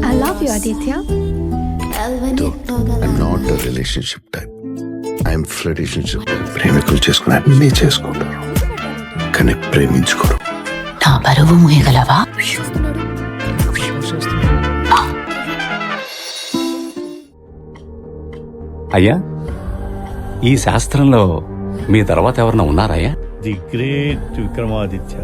I love you, Aditya. Dude, I'm not a relationship type. I'm flirtationship type. ప్రేమికులు చేసుకుని అన్నీ చేసుకుంటారు కానీ ప్రేమించుకోరు. నా బరువు మోయగలవా? అయ్యా, ఈ శాస్త్రంలో మీ తర్వాత ఎవరన్నా ఉన్నారయ్యా? The great Vikramaditya.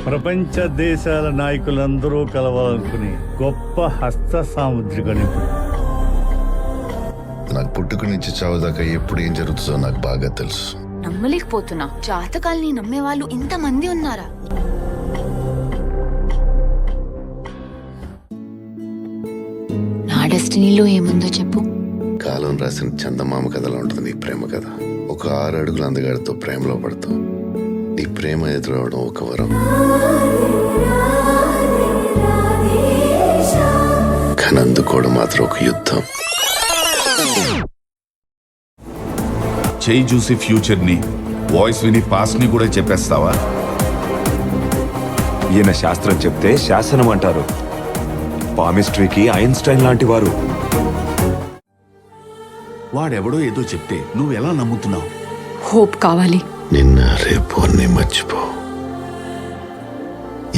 ప్రపంచ దేశాల నాయకులందరూ కలవాలనుకుని గొప్ప హస్త సాముద్రిక నిపుణుడు. నాకు పుట్టుక నుంచి చావు దాకా ఎప్పుడు ఏం జరుగుతుందో నాకు బాగా తెలుసు. నమ్మలేకపోతున్నా, జాతకాల్ని నమ్మేవాళ్ళు ఇంతమంది ఉన్నారా? నా డెస్టినీలో ఏముందో చెప్పు. కాలం రాసిన చందమామ కథలో ఉంటుంది నీ ప్రేమ కథ. ఒక 6 అడుగుల అందగాడితో ప్రేమలో పడతావు. నీ ప్రేమ ఎదురవడం ఒక వరం, కానీ అందుకోవడం మాత్రం ఒక యుద్ధం. చేయి చూసి ఫ్యూచర్ ని, వాయిస్ విని పాస్ట్ ని కూడా చెప్పేస్తావా? ఈయన శాస్త్రం చెప్తే శాసనం అంటారు. పామిస్ట్రీకి ఐన్స్టైన్ లాంటి వారు. వాడెవడో ఏదో చెప్తే నువ్వు ఎలా నమ్ముతున్నావు? హోప్ కావాలి. నిన్న రేపు అన్నీ మర్చిపో.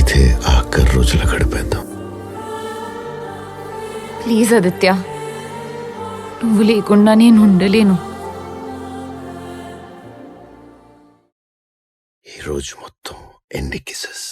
ఇదే ఆఖరి రోజులు గడిపేద్దాం. ప్లీజ్ ఆదిత్య, నువ్వు లేకుండా నేను ఉండలేను. ఈ రోజు మొత్తం ఎన్ని కిసెస్.